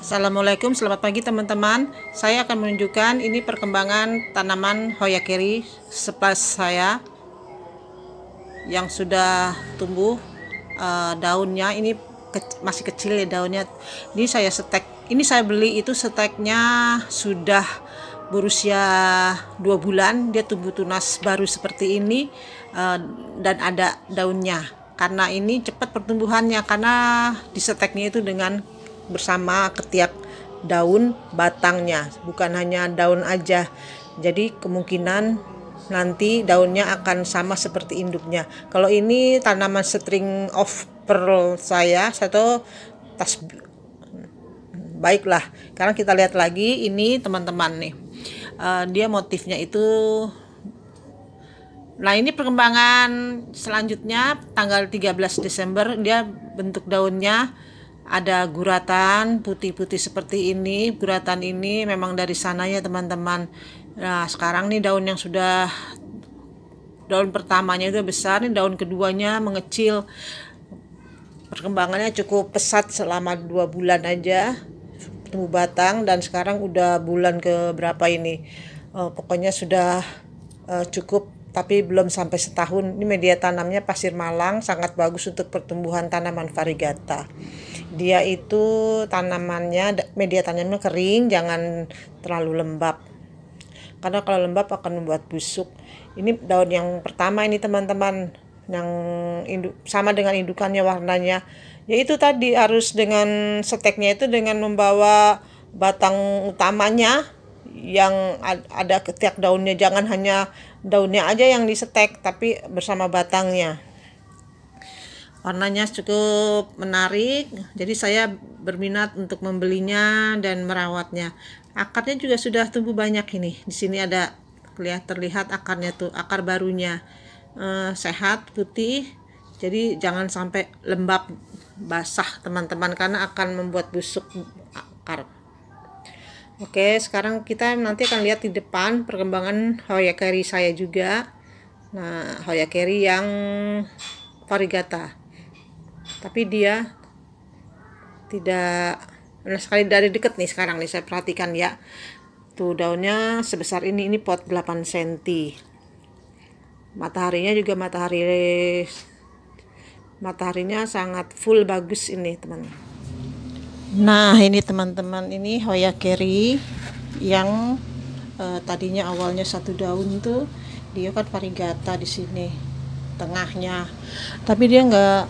Assalamualaikum, selamat pagi teman-teman. Saya akan menunjukkan ini perkembangan tanaman Hoya-Keri sepas saya yang sudah tumbuh. Daunnya ini masih kecil ya daunnya. Ini saya setek. Ini saya beli itu seteknya sudah berusia 2 bulan. Dia tumbuh tunas baru seperti ini dan ada daunnya. Karena ini cepat pertumbuhannya karena diseteknya itu dengan bersama ketiak daun batangnya, bukan hanya daun aja. Jadi kemungkinan nanti daunnya akan sama seperti induknya. Kalau ini tanaman string of pearl saya satu tas. Baiklah, sekarang kita lihat lagi ini teman-teman nih. Dia motifnya itu. Nah, ini perkembangan selanjutnya tanggal 13 Desember dia bentuk daunnya ada guratan putih-putih seperti ini. Guratan ini memang dari sana ya teman-teman. Nah, sekarang nih daun yang sudah daun pertamanya itu besar, nih daun keduanya mengecil. Perkembangannya cukup pesat selama 2 bulan aja tumbuh batang, dan sekarang udah bulan ke berapa ini. Pokoknya sudah cukup, tapi belum sampai setahun. Ini media tanamnya pasir malang, sangat bagus untuk pertumbuhan tanaman variegata. Dia itu tanamannya, media tanamnya kering, jangan terlalu lembab. Karena kalau lembab akan membuat busuk. Ini daun yang pertama ini teman-teman, yang sama dengan indukannya warnanya. Yaitu tadi harus dengan seteknya itu dengan membawa batang utamanya yang ada ketiak daunnya, jangan hanya daunnya aja yang disetek tapi bersama batangnya. Warnanya cukup menarik, jadi saya berminat untuk membelinya dan merawatnya. Akarnya juga sudah tumbuh banyak ini. Di sini ada terlihat akarnya tuh, akar barunya sehat, putih. Jadi jangan sampai lembab basah teman-teman, karena akan membuat busuk akar. Oke, sekarang kita nanti akan lihat di depan perkembangan Hoya-Keri saya juga. Nah, Hoya-Keri yang variegata. Tapi dia tidak, nah sekali dari dekat nih sekarang nih saya perhatikan ya. Tuh daunnya sebesar ini pot 8 cm. Mataharinya juga mataharinya sangat full, bagus ini teman. Nah, ini teman-teman, ini Hoya-Keri yang tadinya awalnya satu daun tuh, dia kan variegata di sini tengahnya. Tapi dia nggak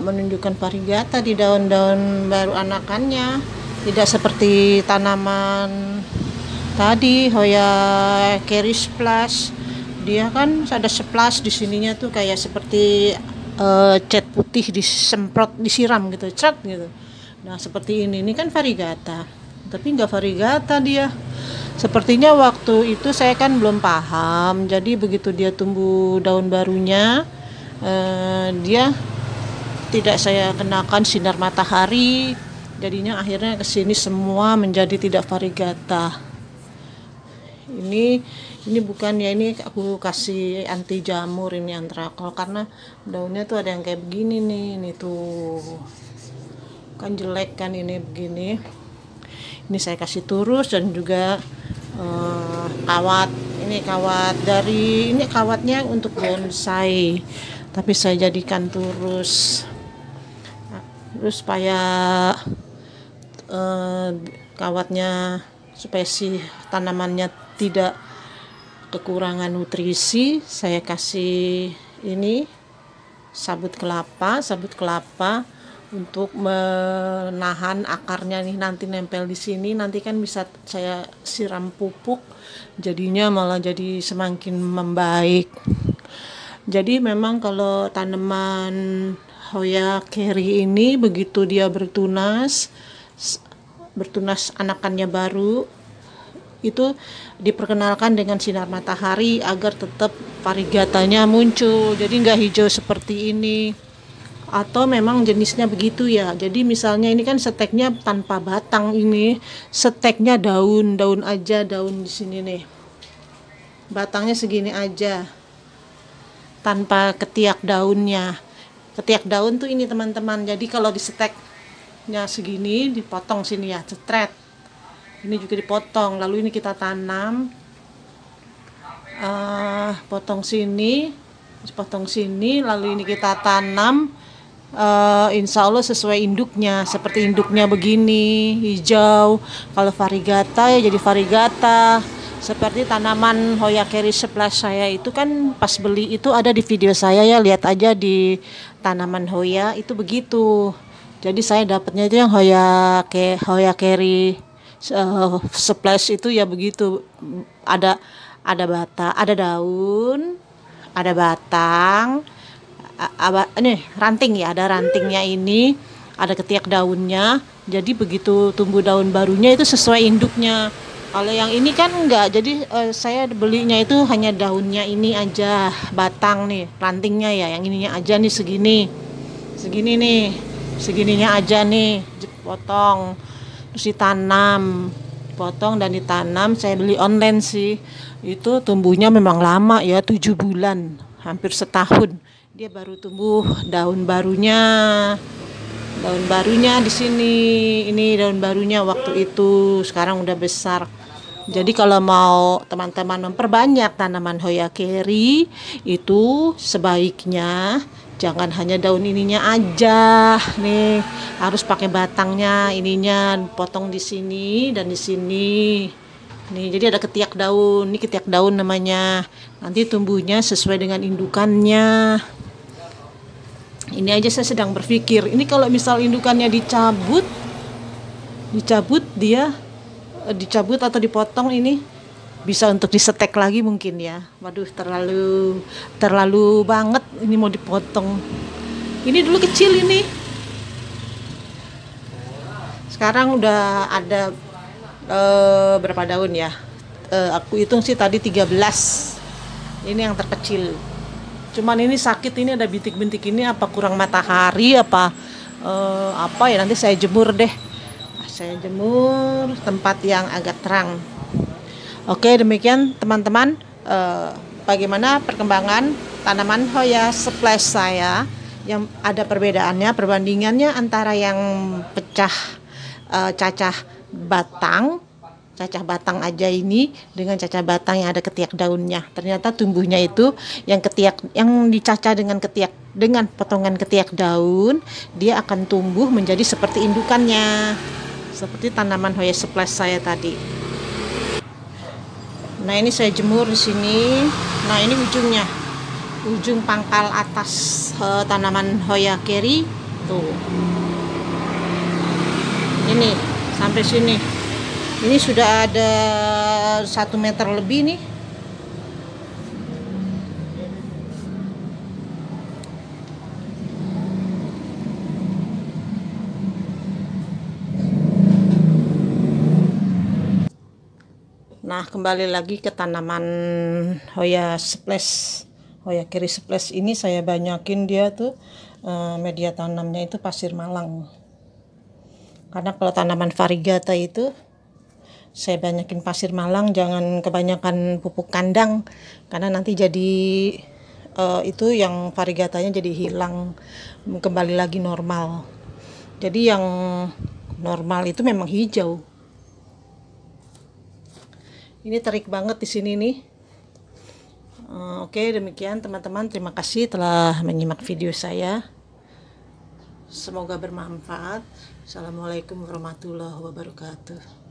menunjukkan variegata di daun-daun baru anakannya. Tidak seperti tanaman tadi Hoya-Keri splash. Dia kan ada splash di sininya tuh kayak seperti cat putih disemprot, disiram gitu, cat gitu. Nah, seperti ini kan variegata, tapi nggak variegata dia. Sepertinya waktu itu saya kan belum paham, jadi begitu dia tumbuh daun barunya, dia tidak saya kenakan sinar matahari, jadinya akhirnya kesini semua menjadi tidak variegata. Ini bukan ya, ini aku kasih anti jamur ini antrakol, karena daunnya tuh ada yang kayak begini nih, ini tuh kan jelek kan ini begini. Ini saya kasih turus dan juga kawat. Ini kawatnya untuk bonsai, tapi saya jadikan turus. Terus supaya kawatnya, supaya si tanamannya tidak kekurangan nutrisi, saya kasih ini sabut kelapa untuk menahan akarnya nih, nanti nempel di sini, nanti kan bisa saya siram pupuk, jadinya malah jadi semakin membaik. Jadi memang kalau tanaman Hoya-Keri ini begitu dia bertunas anakannya baru, itu diperkenalkan dengan sinar matahari agar tetap variegatanya muncul, jadi nggak hijau seperti ini. Atau memang jenisnya begitu ya. Jadi misalnya ini kan seteknya tanpa batang, ini seteknya daun aja, daun di sini nih. Batangnya segini aja. Tanpa ketiak daunnya. Ketiak daun tuh ini teman-teman. Jadi kalau disetek induknya segini dipotong sini ya, cetret. Ini juga dipotong, lalu ini kita tanam, potong sini, lalu ini kita tanam. Insya Allah sesuai induknya, seperti induknya begini hijau. Kalau variegata ya jadi variegata. Seperti tanaman Hoya Kerry Splash saya itu kan pas beli itu ada di video saya ya, lihat aja di tanaman Hoya itu begitu. Jadi saya dapatnya itu yang Hoya Kerry Splash itu ya begitu, ada ada daun, ada batang, ini ranting ya, ada rantingnya ini, ada ketiak daunnya. Jadi begitu tumbuh daun barunya itu sesuai induknya. Kalau yang ini kan enggak, jadi saya belinya itu hanya daunnya ini aja, batang nih, rantingnya ya, yang ininya aja nih segini nih, segininya aja nih, potong, terus ditanam, potong dan ditanam. Saya beli online sih, itu tumbuhnya memang lama ya, 7 bulan, hampir setahun. Dia baru tumbuh daun barunya di sini. Ini daun barunya waktu itu, sekarang udah besar. Jadi kalau mau teman-teman memperbanyak tanaman Hoya Kerry itu sebaiknya jangan hanya daun ininya aja nih, harus pakai batangnya, ininya potong di sini dan di sini. Nih, jadi ada ketiak daun. Ini ketiak daun namanya. Nanti tumbuhnya sesuai dengan indukannya. Ini aja saya sedang berpikir, ini kalau misal indukannya dicabut atau dipotong, ini bisa untuk disetek lagi mungkin ya. Waduh, terlalu banget ini mau dipotong. Ini dulu kecil ini. Sekarang udah ada berapa daun ya? Aku hitung sih tadi 13. Ini yang terkecil. Cuman ini sakit, ini ada bintik-bintik ini, apa kurang matahari apa ya, nanti saya jemur deh. Saya jemur tempat yang agak terang. Oke, demikian teman-teman, bagaimana perkembangan tanaman Hoya Splash saya, yang ada perbandingannya antara yang cacah batang aja ini dengan cacah batang yang ada ketiak daunnya. Ternyata tumbuhnya itu yang dicacah dengan potongan ketiak daun, dia akan tumbuh menjadi seperti indukannya, seperti tanaman Hoya Splash saya tadi. Nah, ini saya jemur di sini. Nah, ini ujung pangkal atas tanaman Hoya Kerry tuh. Ini sampai sini. Ini sudah ada 1 meter lebih nih. Nah, kembali lagi ke tanaman Hoya Kerry Splash ini, saya banyakin dia tuh media tanamnya itu pasir malang. Karena kalau tanaman variegata itu saya banyakin pasir malang, jangan kebanyakan pupuk kandang, karena nanti jadi itu yang variegatanya jadi hilang, kembali lagi normal. Jadi yang normal itu memang hijau. Ini terik banget di sini nih. Oke, demikian teman-teman, terima kasih telah menyimak video saya. Semoga bermanfaat. Assalamualaikum warahmatullahi wabarakatuh.